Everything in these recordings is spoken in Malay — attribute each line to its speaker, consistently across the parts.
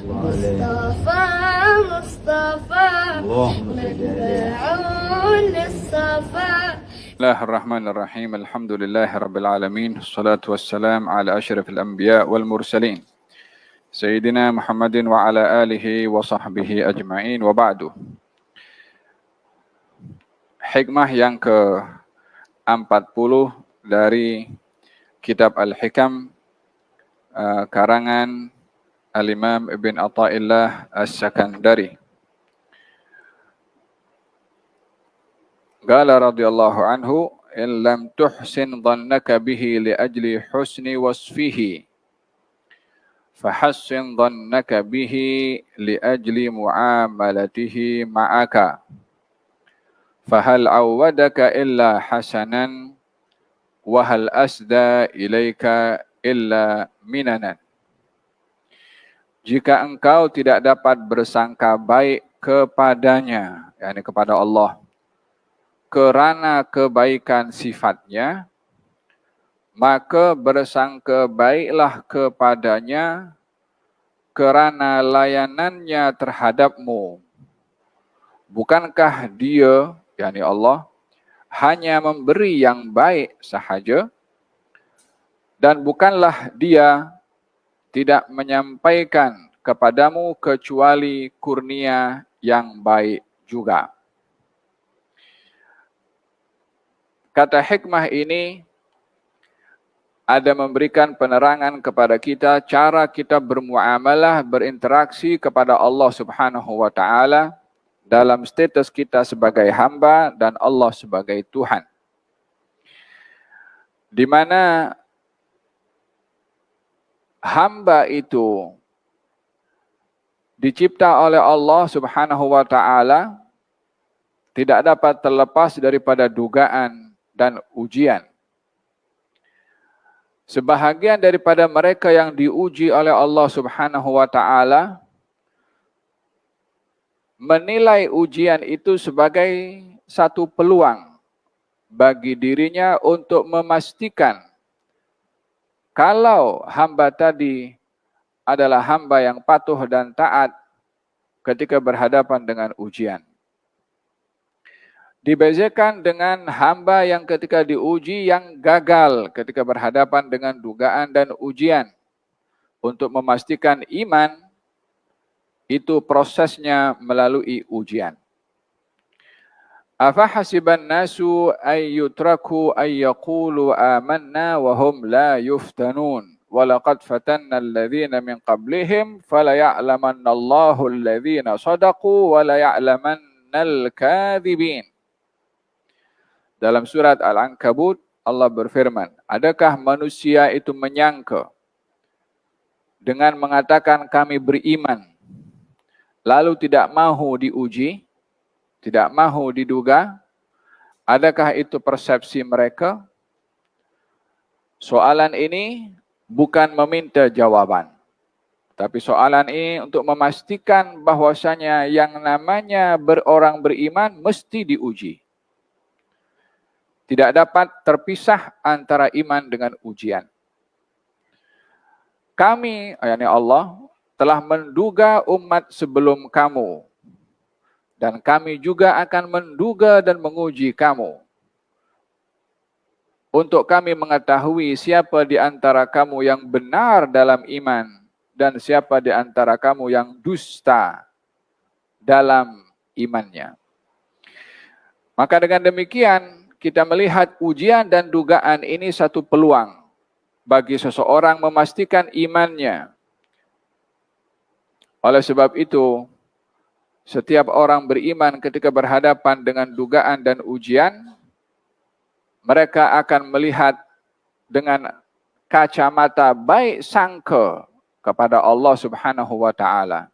Speaker 1: مصطفى مصطفى متبع للصفا.
Speaker 2: بسم الله الرحمن الرحيم. الحمد لله رب العالمين. الصلاة والسلام على أشرف الأنبياء والمرسلين سيدنا محمد وعلى آله وصحبه أجمعين وبعد. Hikmah yang ke-40 dari kitab Al-Hikam karangan Al-Imam Ibn Atha'illah As-Sakandari. Qala radhiyallahu anhu, in lam tuhsin dhannaka bihi li ajli husni wasfihi, fahassin dhannaka bihi li ajli muamalatihi ma'aka, fahal awwadaka illa hasanan, wahal asda ilaika illa minanan. Jika engkau tidak dapat bersangka baik kepadanya, yakni kepada Allah, kerana kebaikan sifatnya, maka bersangka baiklah kepadanya kerana layanannya terhadapmu. Bukankah dia, yakni Allah, hanya memberi yang baik sahaja, dan bukanlah dia tidak menyampaikan kepadamu kecuali kurnia yang baik juga. Kata hikmah ini ada memberikan penerangan kepada kita cara kita bermuamalah, berinteraksi kepada Allah Subhanahu wa taala dalam status kita sebagai hamba dan Allah sebagai Tuhan. Di mana hamba itu dicipta oleh Allah Subhanahu wa taala tidak dapat terlepas daripada dugaan dan ujian. Sebahagian daripada mereka yang diuji oleh Allah Subhanahu wa taala menilai ujian itu sebagai satu peluang bagi dirinya untuk memastikan kalau hamba tadi adalah hamba yang patuh dan taat ketika berhadapan dengan ujian. Dibezakan dengan hamba yang ketika diuji yang gagal ketika berhadapan dengan dugaan dan ujian. Untuk memastikan iman, itu prosesnya melalui ujian. Afahasiban nasu ay yutraku ay yaqulu amanna wa hum la yuftanun. Walaqad fatanna alladhina min qablihim fala ya'lamanna Allahu alladhina sadaqu wa la ya'lamanna al-kadhibin. Dalam surat Al-Ankabut, Allah berfirman, adakah manusia itu menyangka dengan mengatakan kami beriman, lalu tidak mahu diuji, tidak mahu diduga? Adakah itu persepsi mereka? Soalan ini bukan meminta jawaban, tapi soalan ini untuk memastikan bahwasanya yang namanya orang beriman mesti diuji. Tidak dapat terpisah antara iman dengan ujian. Kami, yakni Allah, telah menduga umat sebelum kamu. Dan kami juga akan menduga dan menguji kamu. Untuk kami mengetahui siapa di antara kamu yang benar dalam iman. Dan siapa di antara kamu yang dusta dalam imannya. Maka dengan demikian, kita melihat ujian dan dugaan ini satu peluang bagi seseorang memastikan imannya. Oleh sebab itu, setiap orang beriman ketika berhadapan dengan dugaan dan ujian, mereka akan melihat dengan kacamata baik sangka kepada Allah Subhanahu wa taala.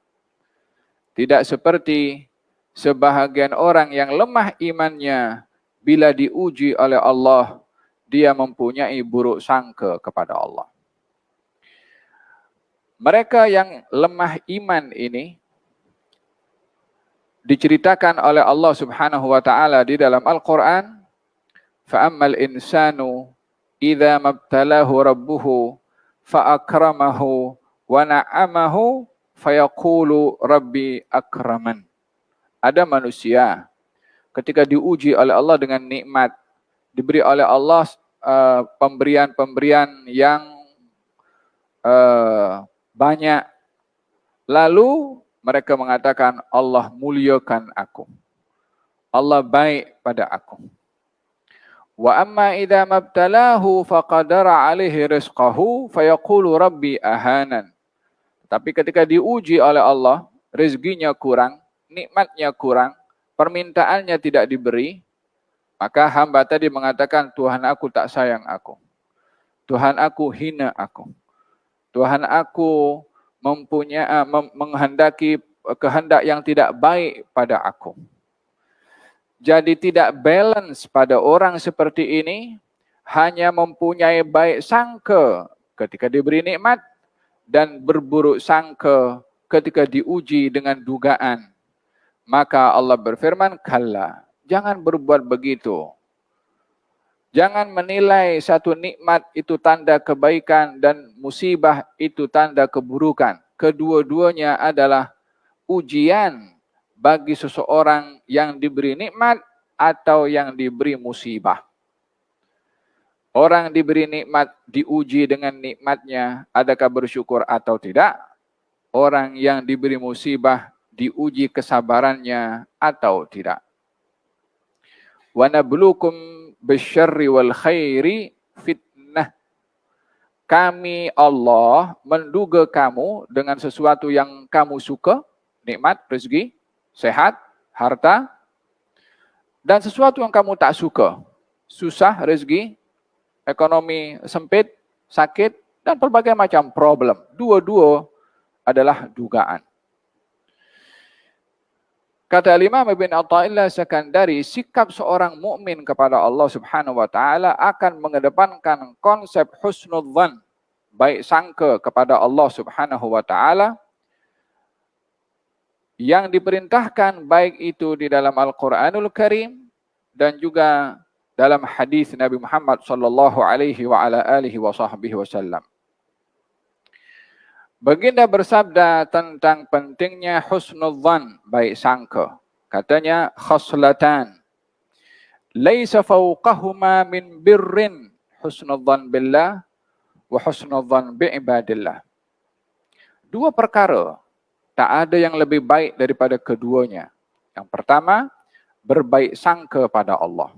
Speaker 2: Tidak seperti sebahagian orang yang lemah imannya, bila diuji oleh Allah, dia mempunyai buruk sangka kepada Allah. Mereka yang lemah iman ini diceritakan oleh Allah Subhanahu wa taala di dalam Al-Qur'an, fa'ammal insanu idza mabtalahu rabbuhu fa akramahu wa na'amahu fayaqulu rabbi akraman. Ada manusia ketika diuji oleh Allah dengan nikmat, diberi oleh Allah pemberian-pemberian yang banyak, lalu mereka mengatakan Allah muliakan aku, Allah baik pada aku. Wa amma idza mabtalahu faqadara alaihi rizqahu fayaqulu rabbi ahanan. Tapi ketika diuji oleh Allah, rezekinya kurang, nikmatnya kurang, permintaannya tidak diberi, maka hamba tadi mengatakan Tuhan aku tak sayang aku. Tuhan aku hina aku. Tuhan aku menghendaki kehendak yang tidak baik pada aku. Jadi tidak balance pada orang seperti ini, hanya mempunyai baik sangka ketika diberi nikmat dan berburuk sangka ketika diuji dengan dugaan. Maka Allah berfirman, kalla, jangan berbuat begitu. Jangan menilai satu nikmat itu tanda kebaikan dan musibah itu tanda keburukan. Kedua-duanya adalah ujian bagi seseorang yang diberi nikmat atau yang diberi musibah. Orang diberi nikmat diuji dengan nikmatnya, adakah bersyukur atau tidak? Orang yang diberi musibah diuji kesabarannya atau tidak. Wa nabluukum bisyarri wal khairi fitnah. Kami Allah menduga kamu dengan sesuatu yang kamu suka, nikmat, rezeki, sehat, harta, dan sesuatu yang kamu tak suka, susah, rezeki, ekonomi sempit, sakit, dan berbagai macam problem. Dua-dua adalah dugaan. Kata Imam Ibn Athaillah Sakandari, sikap seorang mukmin kepada Allah Subhanahu wa taala akan mengedepankan konsep husnudzan, baik sangka kepada Allah Subhanahu wa taala, yang diperintahkan baik itu di dalam Al-Quranul Karim dan juga dalam hadis Nabi Muhammad sallallahu alaihi wa ala alihi wa sahbihi wasallam. Baginda bersabda tentang pentingnya husnudzan, baik sangka. Katanya, khaslatan laisa fawqahuma min birrin husnudzan billah wa husnudzan bi ibadillah. Dua perkara tak ada yang lebih baik daripada keduanya. Yang pertama, berbaik sangka pada Allah.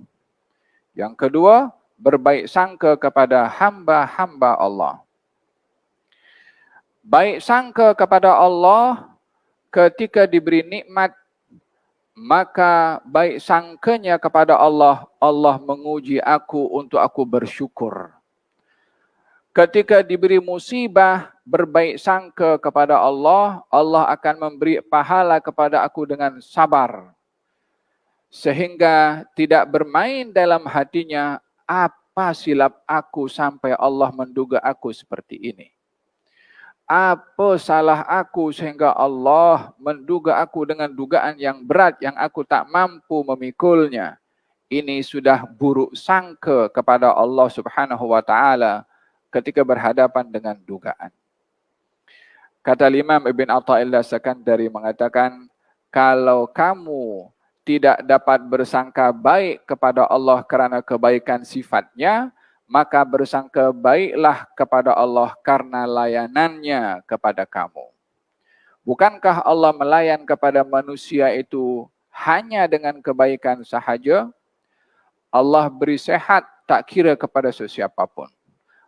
Speaker 2: Yang kedua, berbaik sangka kepada hamba-hamba Allah. Baik sangka kepada Allah ketika diberi nikmat, maka baik sangkanya kepada Allah, Allah menguji aku untuk aku bersyukur. Ketika diberi musibah, berbaik sangka kepada Allah, Allah akan memberi pahala kepada aku dengan sabar. Sehingga tidak bermain dalam hatinya, apa silap aku sampai Allah menduga aku seperti ini. Apa salah aku sehingga Allah menduga aku dengan dugaan yang berat yang aku tak mampu memikulnya. Ini sudah buruk sangka kepada Allah Subhanahu wa taala ketika berhadapan dengan dugaan. Kata Imam Ibn Athaillah Sakandari mengatakan, kalau kamu tidak dapat bersangka baik kepada Allah kerana kebaikan sifatnya, maka bersangka baiklah kepada Allah karena layanannya kepada kamu. Bukankah Allah melayan kepada manusia itu hanya dengan kebaikan sahaja? Allah beri sehat tak kira kepada sesiapapun.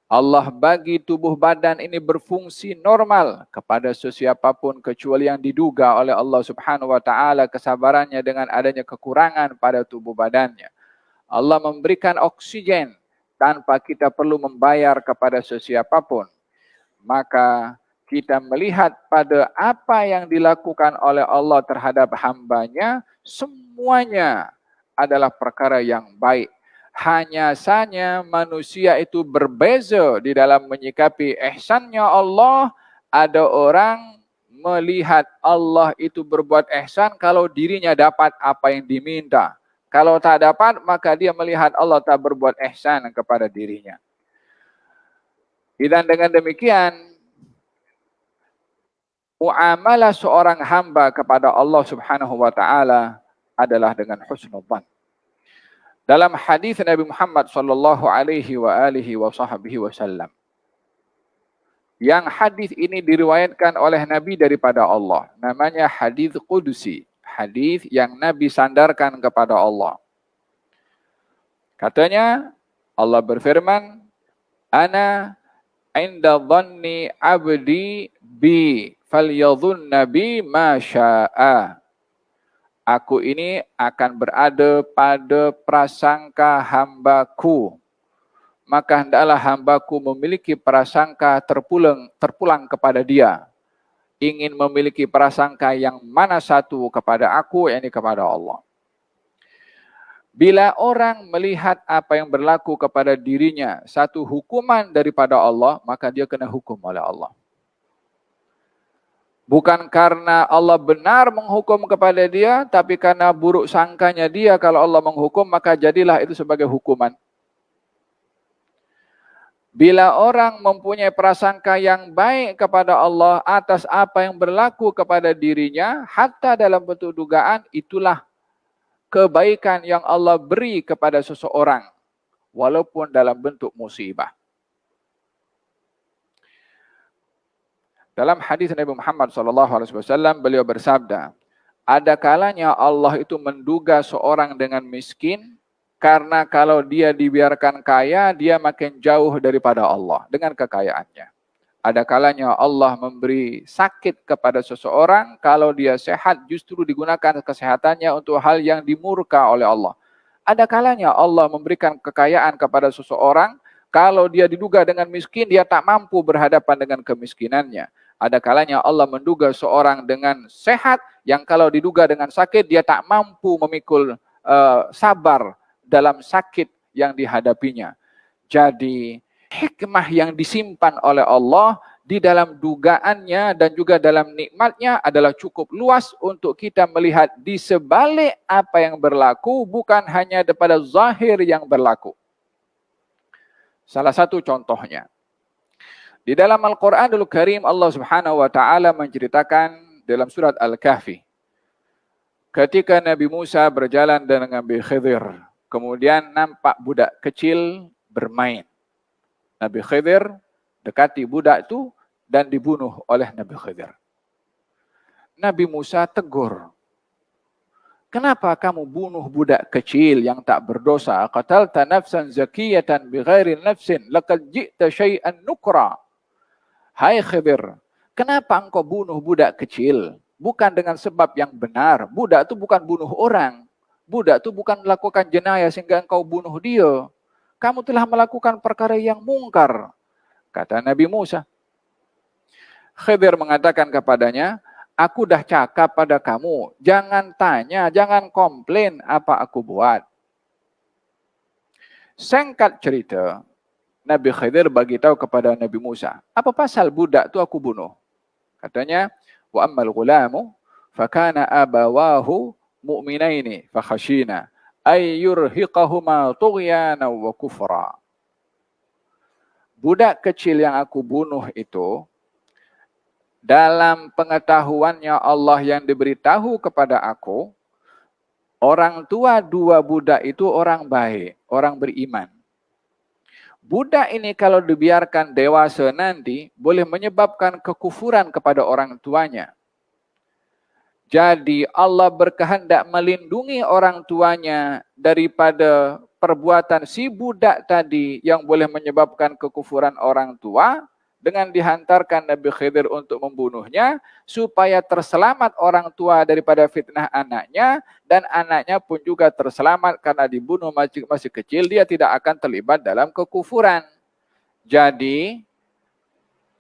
Speaker 2: Allah bagi tubuh badan ini berfungsi normal kepada sesiapapun kecuali yang diduga oleh Allah Subhanahu wa taala kesabarannya dengan adanya kekurangan pada tubuh badannya. Allah memberikan oksigen tanpa kita perlu membayar kepada sesiapapun. Maka kita melihat pada apa yang dilakukan oleh Allah terhadap hambanya, semuanya adalah perkara yang baik. Hanya saja manusia itu berbeza di dalam menyikapi ihsannya Allah. Ada orang melihat Allah itu berbuat ihsan kalau dirinya dapat apa yang diminta. Kalau tak dapat, maka dia melihat Allah tak berbuat ihsan kepada dirinya. Dan dengan demikian, muamalah seorang hamba kepada Allah Subhanahu wa taala adalah dengan husnudzan. Dalam hadis Nabi Muhammad sallallahu alaihi wasallam, yang hadis ini diriwayatkan oleh Nabi daripada Allah, namanya hadis qudsi, hadis yang Nabi sandarkan kepada Allah. Katanya Allah berfirman, ana inda dhanni abdi bi falyadhunna bi ma syaa. Aku ini akan berada pada prasangka hambaku. Maka hendaklah hambaku memiliki prasangka terpulang kepada dia. Ingin memiliki prasangka yang mana satu kepada aku, yakni kepada Allah. Bila orang melihat apa yang berlaku kepada dirinya, satu hukuman daripada Allah, maka dia kena hukum oleh Allah. Bukan karena Allah benar menghukum kepada dia, tapi karena buruk sangkanya dia kalau Allah menghukum, maka jadilah itu sebagai hukuman. Bila orang mempunyai prasangka yang baik kepada Allah atas apa yang berlaku kepada dirinya, hatta dalam bentuk dugaan, itulah kebaikan yang Allah beri kepada seseorang, walaupun dalam bentuk musibah. Dalam hadis Nabi Muhammad SAW, beliau bersabda, ada kalanya Allah itu menduga seorang dengan miskin, karena kalau dia dibiarkan kaya, dia makin jauh daripada Allah dengan kekayaannya. Ada kalanya Allah memberi sakit kepada seseorang, kalau dia sehat justru digunakan kesehatannya untuk hal yang dimurka oleh Allah. Ada kalanya Allah memberikan kekayaan kepada seseorang, kalau dia diduga dengan miskin, dia tak mampu berhadapan dengan kemiskinannya. Ada kalanya Allah menduga seorang dengan sehat, yang kalau diduga dengan sakit, dia tak mampu memikul sabar dalam sakit yang dihadapinya. Jadi, hikmah yang disimpan oleh Allah di dalam dugaannya dan juga dalam nikmatnya adalah cukup luas untuk kita melihat di sebalik apa yang berlaku, bukan hanya daripada zahir yang berlaku. Salah satu contohnya, di dalam Al-Quranul Karim, Allah Subhanahu wa taala menceritakan dalam surat Al-Kahfi, ketika Nabi Musa berjalan dengan Nabi Khidir, kemudian nampak budak kecil bermain. Nabi Khidir dekati budak itu dan dibunuh oleh Nabi Khidir. Nabi Musa tegur, kenapa kamu bunuh budak kecil yang tak berdosa? Qatalta nafsan zakiyatan bighairi nafsin laqad ji'ta syai'an nukra. Hai Khidir, kenapa engkau bunuh budak kecil? Bukan dengan sebab yang benar. Budak itu bukan bunuh orang. Budak itu bukan melakukan jenayah sehingga engkau bunuh dia. Kamu telah melakukan perkara yang mungkar, kata Nabi Musa. Khidir mengatakan kepadanya, aku dah cakap pada kamu, jangan tanya, jangan komplain apa aku buat. Singkat cerita, Nabi Khidir bagi tahu kepada Nabi Musa, apa pasal budak tu aku bunuh? Katanya, wa ammal ghulamu fakana abawahu mu'minaini fakhashina ay yurhiqahuma tughyana wa kufra. Budak kecil yang aku bunuh itu, dalam pengetahuannya Allah yang diberitahu kepada aku, orang tua dua budak itu orang baik, orang beriman. Budak ini kalau dibiarkan dewasa nanti, boleh menyebabkan kekufuran kepada orang tuanya. Jadi Allah berkehendak melindungi orang tuanya daripada perbuatan si budak tadi yang boleh menyebabkan kekufuran orang tua, dengan dihantarkan Nabi Khidir untuk membunuhnya, supaya terselamat orang tua daripada fitnah anaknya, dan anaknya pun juga terselamat karena dibunuh masih kecil, dia tidak akan terlibat dalam kekufuran. Jadi,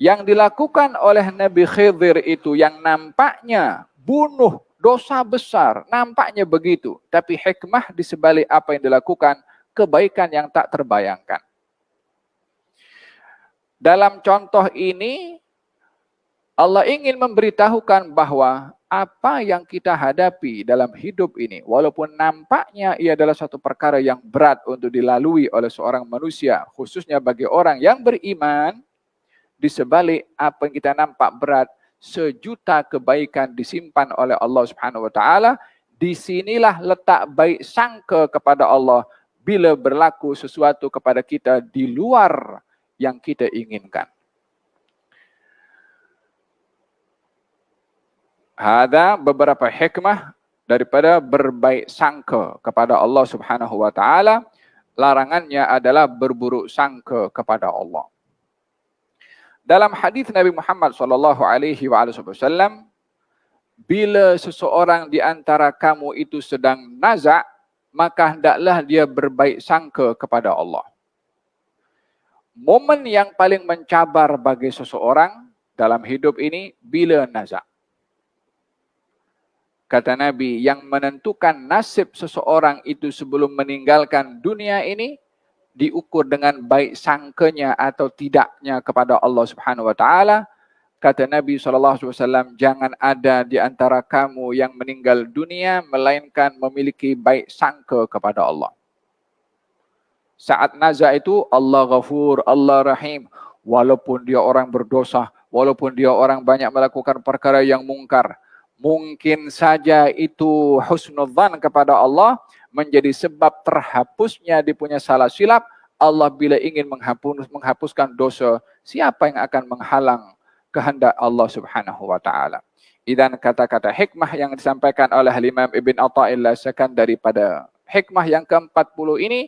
Speaker 2: yang dilakukan oleh Nabi Khidir itu yang nampaknya bunuh dosa besar, nampaknya begitu. Tapi hikmah di sebalik apa yang dilakukan, kebaikan yang tak terbayangkan. Dalam contoh ini, Allah ingin memberitahukan bahwa apa yang kita hadapi dalam hidup ini, walaupun nampaknya ia adalah satu perkara yang berat untuk dilalui oleh seorang manusia, khususnya bagi orang yang beriman, di sebalik apa yang kita nampak berat, sejuta kebaikan disimpan oleh Allah Subhanahu wa taala. Disinilah letak baik sangka kepada Allah bila berlaku sesuatu kepada kita di luar yang kita inginkan. Ada beberapa hikmah daripada berbaik sangka kepada Allah Subhanahu wa taala. Larangannya adalah berburuk sangka kepada Allah. Dalam hadis Nabi Muhammad sallallahu alaihi wasallam, bila seseorang di antara kamu itu sedang nazak, maka hendaklah dia berbaik sangka kepada Allah. Momen yang paling mencabar bagi seseorang dalam hidup ini bila nazak. Kata Nabi, yang menentukan nasib seseorang itu sebelum meninggalkan dunia ini diukur dengan baik sangkanya atau tidaknya kepada Allah Subhanahu wa taala. Kata Nabi SAW, jangan ada di antara kamu yang meninggal dunia melainkan memiliki baik sangka kepada Allah. Saat nazak itu Allah Ghafur, Allah Rahim. Walaupun dia orang berdosa, walaupun dia orang banyak melakukan perkara yang mungkar, mungkin saja itu husnudzan kepada Allah menjadi sebab terhapusnya dia punya salah silap. Allah bila ingin menghapuskan dosa, siapa yang akan menghalang kehendak Allah Subhanahu wa taala? Dan kata-kata hikmah yang disampaikan oleh Imam Ibn Atha'illah sekan daripada hikmah yang ke-40 ini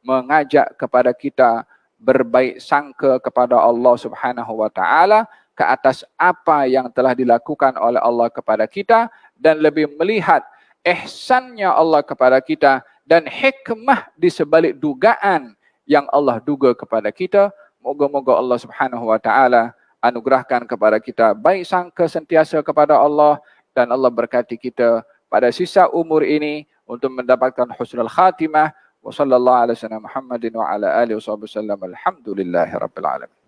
Speaker 2: mengajak kepada kita berbaik sangka kepada Allah Subhanahu wa taala ke atas apa yang telah dilakukan oleh Allah kepada kita dan lebih melihat ihsannya Allah kepada kita dan hikmah di sebalik dugaan yang Allah duga kepada kita. Moga-moga Allah Subhanahu wa taala anugerahkan kepada kita baik sangka sentiasa kepada Allah dan Allah berkati kita pada sisa umur ini untuk mendapatkan husnul khatimah. Wa sallallahu ala sayyidina Muhammadin wa ala alihi wasallam. Alhamdulillahirabbil alamin.